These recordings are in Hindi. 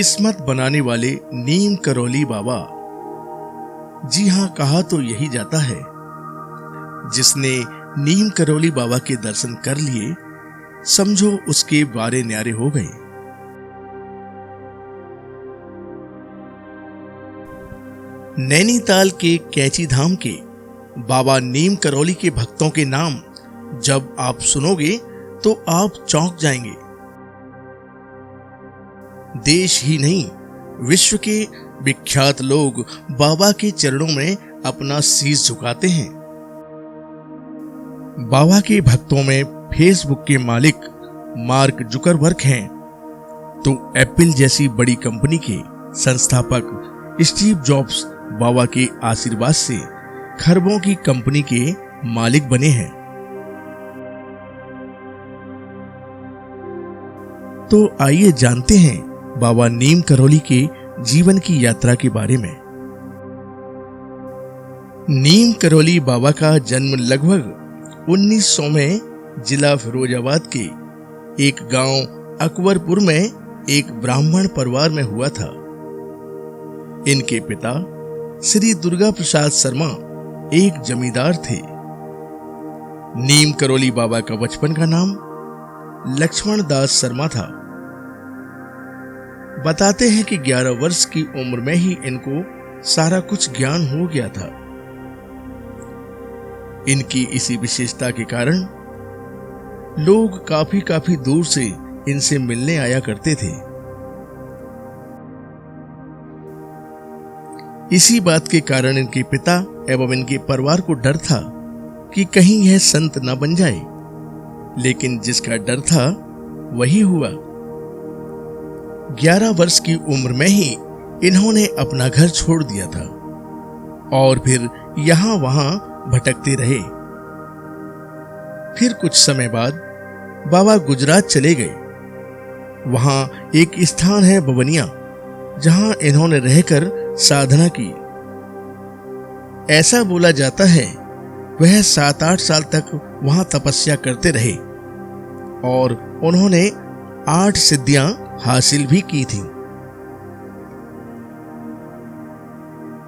किस्मत बनाने वाले नीम करौली बाबा। जी हाँ, कहा तो यही जाता है, जिसने नीम करौली बाबा के दर्शन कर लिए, समझो उसके बारे न्यारे हो गए। नैनीताल के कैची धाम के बाबा नीम करौली के भक्तों के नाम जब आप सुनोगे तो आप चौंक जाएंगे। देश ही नहीं, विश्व के विख्यात लोग बाबा के चरणों में अपना शीश झुकाते हैं। बाबा के भक्तों में फेसबुक के मालिक मार्क जुकरबर्ग हैं, तो एप्पल जैसी बड़ी कंपनी के संस्थापक स्टीव जॉब्स बाबा के आशीर्वाद से खरबों की कंपनी के मालिक बने हैं। तो आइए जानते हैं बाबा नीम करौली के जीवन की यात्रा के बारे में। नीम करौली बाबा का जन्म लगभग 1900 में जिला फिरोजाबाद के एक गांव अकबरपुर में एक ब्राह्मण परिवार में हुआ था। इनके पिता श्री दुर्गा प्रसाद शर्मा एक जमींदार थे। नीम करौली बाबा का बचपन का नाम लक्ष्मण दास शर्मा था। बताते हैं कि 11 वर्ष की उम्र में ही इनको सारा कुछ ज्ञान हो गया था। इनकी इसी विशेषता के कारण लोग काफी दूर से इनसे मिलने आया करते थे। इसी बात के कारण इनके पिता एवं इनके परिवार को डर था कि कहीं यह संत न बन जाए, लेकिन जिसका डर था वही हुआ। 11 वर्ष की उम्र में ही इन्होंने अपना घर छोड़ दिया था और फिर यहां वहां भटकते रहे। फिर कुछ समय बाद बाबा गुजरात चले गए। वहां एक स्थान है बवनिया, जहां इन्होंने रहकर साधना की। ऐसा बोला जाता है वह 7-8 साल तक वहां तपस्या करते रहे और उन्होंने 8 सिद्धियां हासिल भी की थी।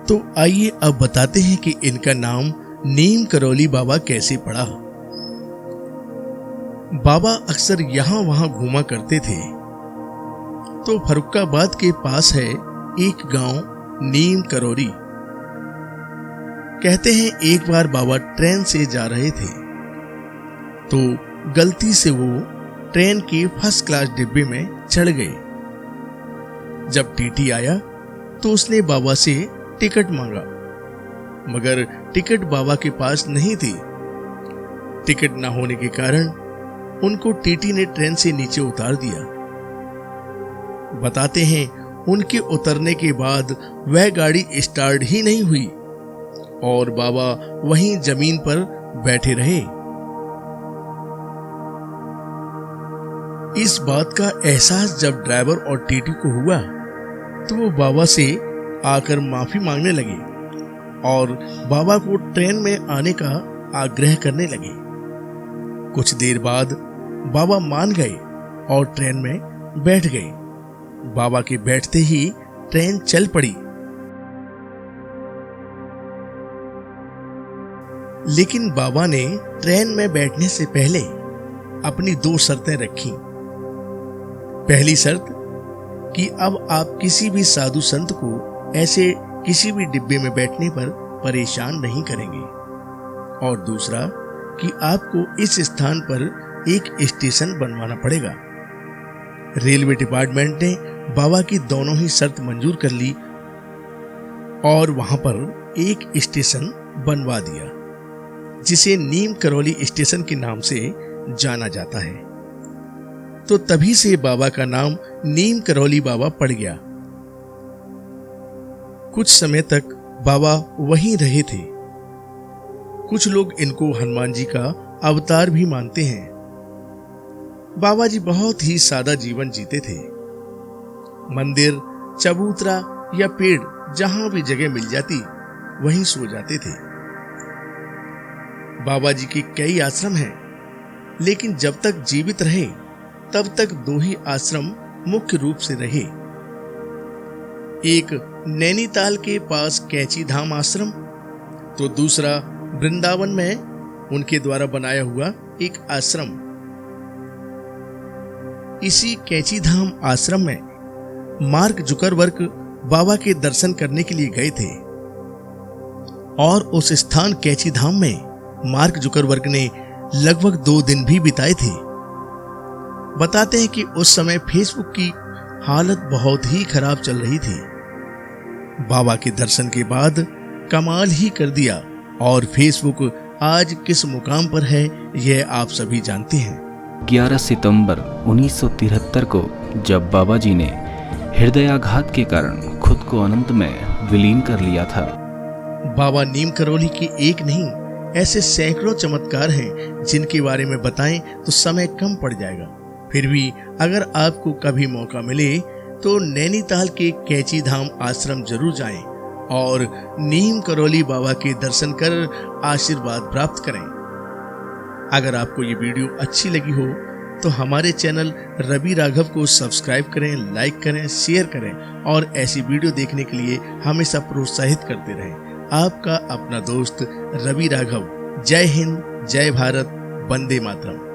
तो आइए अब बताते हैं कि इनका नाम नीम करौली बाबा कैसे पड़ा। बाबा अक्सर यहां वहां घूमा करते थे। तो फर्रुखाबाद के पास है एक गांव नीम करौली। कहते हैं एक बार बाबा ट्रेन से जा रहे थे, तो गलती से वो ट्रेन के फर्स्ट क्लास डिब्बे में चढ़ गए। जब टीटी आया तो उसने बाबा से टिकट मांगा, मगर टिकट बाबा के पास नहीं थी। टिकट न होने के कारण उनको टीटी ने ट्रेन से नीचे उतार दिया। बताते हैं उनके उतरने के बाद वह गाड़ी स्टार्ट ही नहीं हुई और बाबा वहीं जमीन पर बैठे रहे। इस बात का एहसास जब ड्राइवर और टीटी को हुआ तो वो बाबा से आकर माफी मांगने लगे और बाबा को ट्रेन में आने का आग्रह करने लगे। कुछ देर बाद बाबा मान गए और ट्रेन में बैठ गए। बाबा के बैठते ही ट्रेन चल पड़ी। लेकिन बाबा ने ट्रेन में बैठने से पहले अपनी 2 शर्तें रखी। पहली शर्त कि अब आप किसी भी साधु संत को ऐसे किसी भी डिब्बे में बैठने पर परेशान नहीं करेंगे, और दूसरा कि आपको इस स्थान पर एक स्टेशन बनवाना पड़ेगा। रेलवे डिपार्टमेंट ने बाबा की दोनों ही शर्त मंजूर कर ली और वहां पर एक स्टेशन बनवा दिया, जिसे नीम करौली स्टेशन के नाम से जाना जाता है। तो तभी से बाबा का नाम नीम करौली बाबा पड़ गया। कुछ समय तक बाबा वहीं रहे थे। कुछ लोग इनको हनुमान जी का अवतार भी मानते हैं। बाबा जी बहुत ही सादा जीवन जीते थे। मंदिर, चबूतरा या पेड़ जहां भी जगह मिल जाती वहीं सो जाते थे। बाबा जी के कई आश्रम हैं, लेकिन जब तक जीवित रहे तब तक 2 ही आश्रम मुख्य रूप से रहे। एक नैनीताल के पास कैची धाम आश्रम, तो दूसरा वृंदावन में उनके द्वारा बनाया हुआ एक आश्रम। इसी कैची धाम आश्रम में मार्क जुकरबर्ग बाबा के दर्शन करने के लिए गए थे और उस स्थान कैची धाम में मार्क जुकरबर्ग ने लगभग 2 दिन भी बिताए थे। बताते हैं कि उस समय फेसबुक की हालत बहुत ही खराब चल रही थी। बाबा के दर्शन के बाद कमाल ही कर दिया और फेसबुक आज किस मुकाम पर है यह आप सभी जानते हैं। 11 सितंबर 1973 को जब बाबा जी ने हृदयाघात के कारण खुद को अनंत में विलीन कर लिया था। बाबा नीम करौली के एक नहीं ऐसे सैकड़ों चमत्कार हैं जिनके बारे में बताएं तो समय कम पड़ जाएगा। फिर भी अगर आपको कभी मौका मिले तो नैनीताल के कैची धाम आश्रम जरूर जाएं और नीम करौली बाबा के दर्शन कर आशीर्वाद प्राप्त करें। अगर आपको ये वीडियो अच्छी लगी हो तो हमारे चैनल रवि राघव को सब्सक्राइब करें, लाइक करें, शेयर करें और ऐसी वीडियो देखने के लिए हमेशा प्रोत्साहित करते रहें। आपका अपना दोस्त रवि राघव। जय हिंद, जय भारत, वंदे मातरम।